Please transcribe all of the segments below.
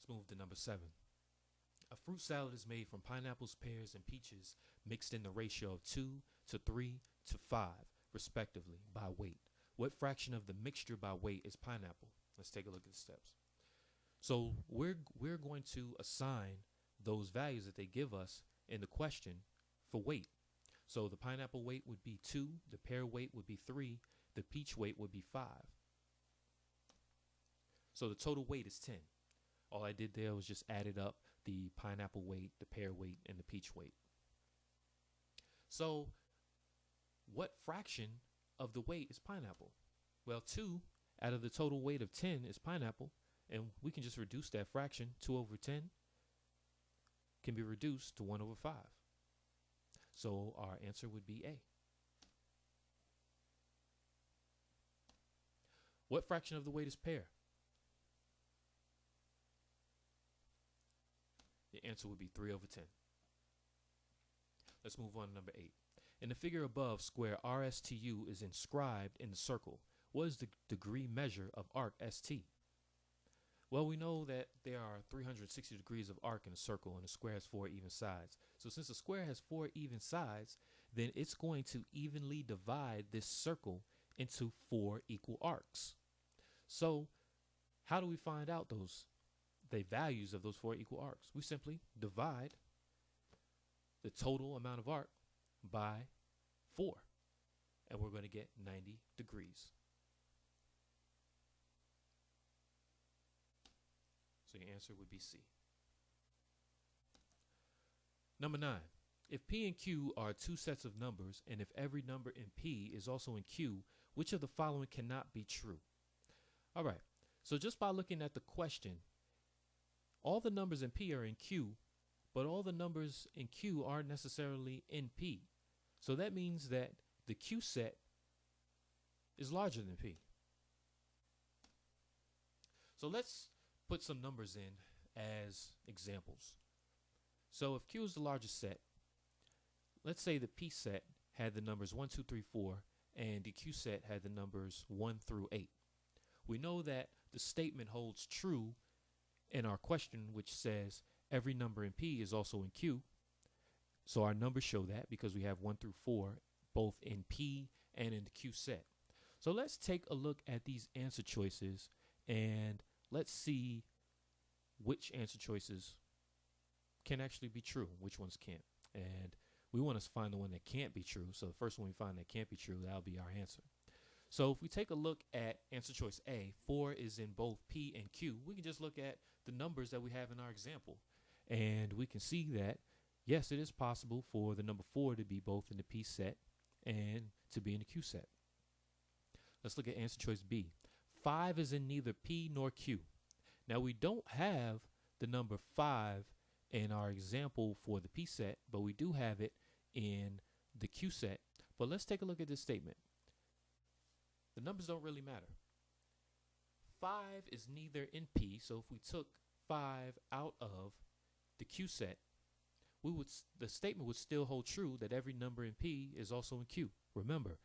Let's move to number 7. A fruit salad is made from pineapples, pears, and peaches mixed in the ratio of 2 to 3 to 5, respectively, by weight. What fraction of the mixture by weight is pineapple? Let's take a look at the steps. So we're going to assign those values that they give us in the question for weight. So the pineapple weight would be 2, the pear weight would be 3, the peach weight would be 5. So the total weight is 10. All I did there was just added up the pineapple weight, the pear weight, and the peach weight. So what fraction of the weight is pineapple? Well, 2 out of the total weight of 10 is pineapple, and we can just reduce that fraction. 2 over 10 can be reduced to 1 over 5. So our answer would be A. What fraction of the weight is pear? The answer would be 3 over 10. Let's move on to number 8. In the figure above, square RSTU is inscribed in the circle. What is the degree measure of arc ST? Well, we know that there are 360 degrees of arc in a circle, and a square has 4 even sides. So since a square has 4 even sides, then it's going to evenly divide this circle into 4 equal arcs. So how do we find out the values of those 4 equal arcs? We simply divide the total amount of arc by 4, and we're going to get 90 degrees. So your answer would be C. Number 9. If P and Q are 2 sets of numbers, and if every number in P is also in Q, which of the following cannot be true? All right, so just by looking at the question, all the numbers in P are in Q, but all the numbers in Q aren't necessarily in P. So that means that the Q set is larger than P. So let's put some numbers in as examples. So if Q is the largest set, let's say the P set had the numbers 1, 2, 3, 4, and the Q set had the numbers 1 through 8. We know that the statement holds true in our question, which says every number in P is also in Q. So our numbers show that because we have 1 through 4 both in P and in the Q set. So let's take a look at these answer choices and let's see which answer choices can actually be true, which ones can't. And we want to find the one that can't be true. So the first one we find that can't be true, that'll be our answer. So if we take a look at answer choice A, 4 is in both P and Q, we can just look at the numbers that we have in our example. And we can see that, yes, it is possible for the number 4 to be both in the P set and to be in the Q set. Let's look at answer choice B. 5 is in neither P nor Q. Now we don't have the number 5 in our example for the P set, but we do have it in the Q set. But let's take a look at this statement. The numbers don't really matter. 5 is neither in P, so if we took 5 out of the Q set, the statement would still hold true that every number in P is also in Q. Remember,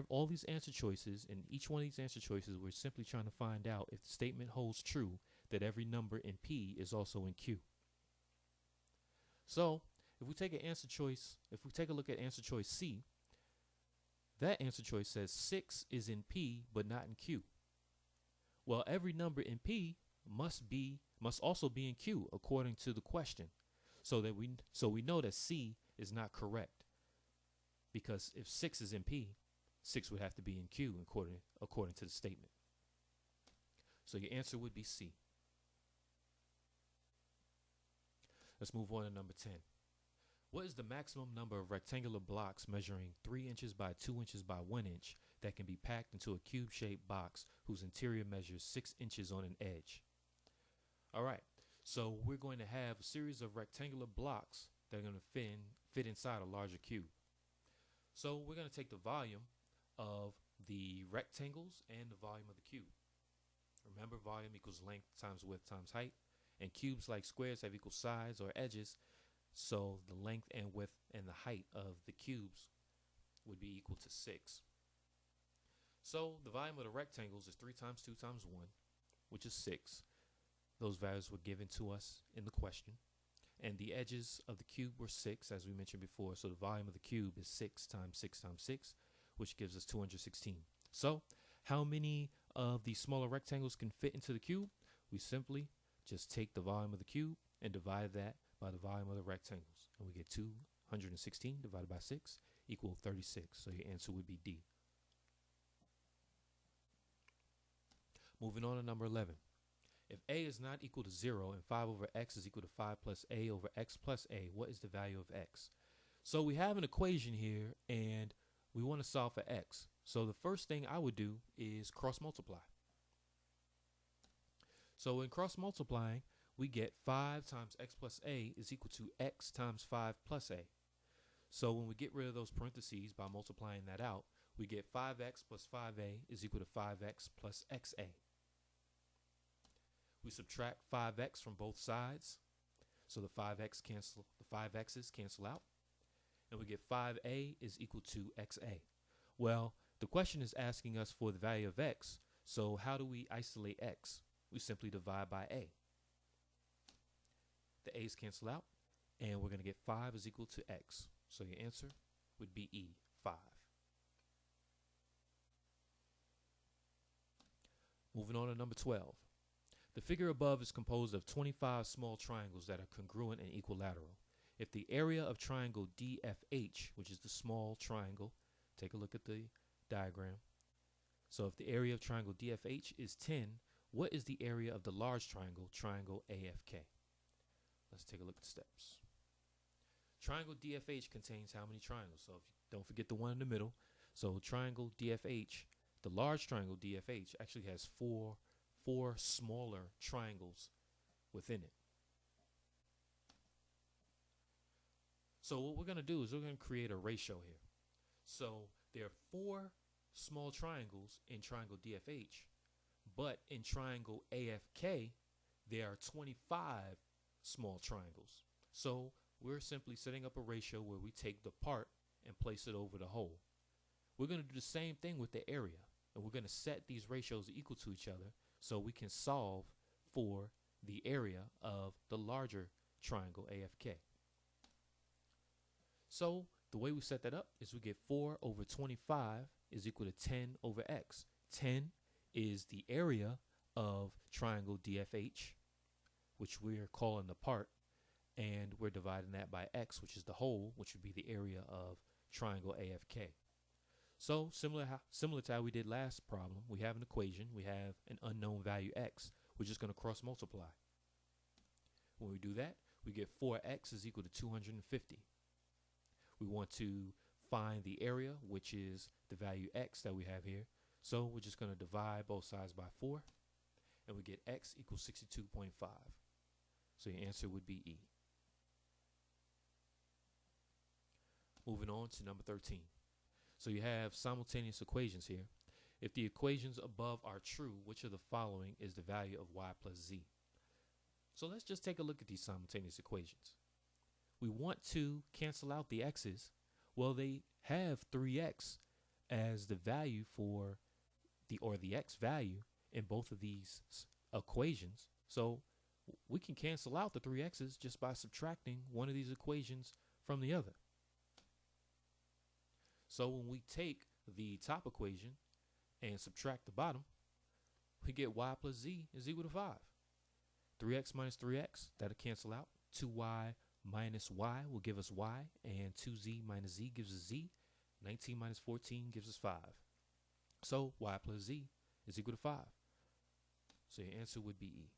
all these answer choices, and each one of these answer choices, we're simply trying to find out if the statement holds true that every number in P is also in Q. So if we take a look at answer choice C, that answer choice says 6 is in P but not in Q. Well, every number in P must also be in Q according to the question. So we know that C is not correct, because if 6 is in P, 6 would have to be in Q according to the statement. So your answer would be C. Let's move on to number 10. What is the maximum number of rectangular blocks measuring 3 inches by 2 inches by 1 inch that can be packed into a cube-shaped box whose interior measures 6 inches on an edge? All right, so we're going to have a series of rectangular blocks that are going to fit inside a larger cube. So we're going to take the volume of the rectangles and the volume of the cube. Remember, volume equals length times width times height, and cubes, like squares, have equal sides or edges. So the length and width and the height of the cubes would be equal to 6. So the volume of the rectangles is 3 times 2 times 1, which is 6. Those values were given to us in the question. And the edges of the cube were 6, as we mentioned before. So the volume of the cube is 6 times 6 times 6, which gives us 216. So how many of these smaller rectangles can fit into the cube? We simply just take the volume of the cube and divide that by the volume of the rectangles. And we get 216 divided by 6 equal 36. So your answer would be D. Moving on to number 11. If a is not equal to 0 and 5 over x is equal to 5 plus a over x plus a, what is the value of x? So we have an equation here and we want to solve for x. So the first thing I would do is cross multiply. So in cross multiplying, we get 5 times x plus a is equal to x times 5 plus a. So when we get rid of those parentheses by multiplying that out, we get 5x plus 5a is equal to 5x plus xa. We subtract 5x from both sides, so the 5x's cancel out, and we get 5a is equal to xa. Well, the question is asking us for the value of x, so how do we isolate x? We simply divide by a. The a's cancel out, and we're going to get 5 is equal to x. So your answer would be E, 5. Moving on to number 12. The figure above is composed of 25 small triangles that are congruent and equilateral. If the area of triangle DFH, which is the small triangle, take a look at the diagram. So if the area of triangle DFH is 10, what is the area of the large triangle, triangle AFK? Let's take a look at the steps. Triangle DFH contains how many triangles? So if you don't forget the one in the middle. So triangle DFH, the large triangle DFH actually has four smaller triangles within it. So what we're going to do is we're going to create a ratio here. So there are 4 small triangles in triangle DFH, but in triangle AFK, there are 25 small triangles. So we're simply setting up a ratio where we take the part and place it over the whole. We're going to do the same thing with the area, and we're going to set these ratios equal to each other so we can solve for the area of the larger triangle AFK. So the way we set that up is we get 4 over 25 is equal to 10 over x. 10 is the area of triangle DFH, which we're calling the part, and we're dividing that by x, which is the whole, which would be the area of triangle AFK. So similar to how we did last problem, we have an equation, we have an unknown value x. We're just going to cross multiply. When we do that, we get 4x is equal to 250. We want to find the area, which is the value x that we have here. So we're just going to divide both sides by 4, and we get x equals 62.5. So your answer would be E. Moving on to number 13. So you have simultaneous equations here. If the equations above are true, which of the following is the value of y plus z? So let's just take a look at these simultaneous equations. We want to cancel out the x's. Well, they have 3x as the value for the x value in both of these equations. So we can cancel out the 3x's just by subtracting one of these equations from the other. So when we take the top equation and subtract the bottom, we get y plus z is equal to 5. 3x minus 3x, that'll cancel out. 2y minus y will give us y, and 2z minus z gives us z. 19 minus 14 gives us 5. So y plus z is equal to 5. So your answer would be E.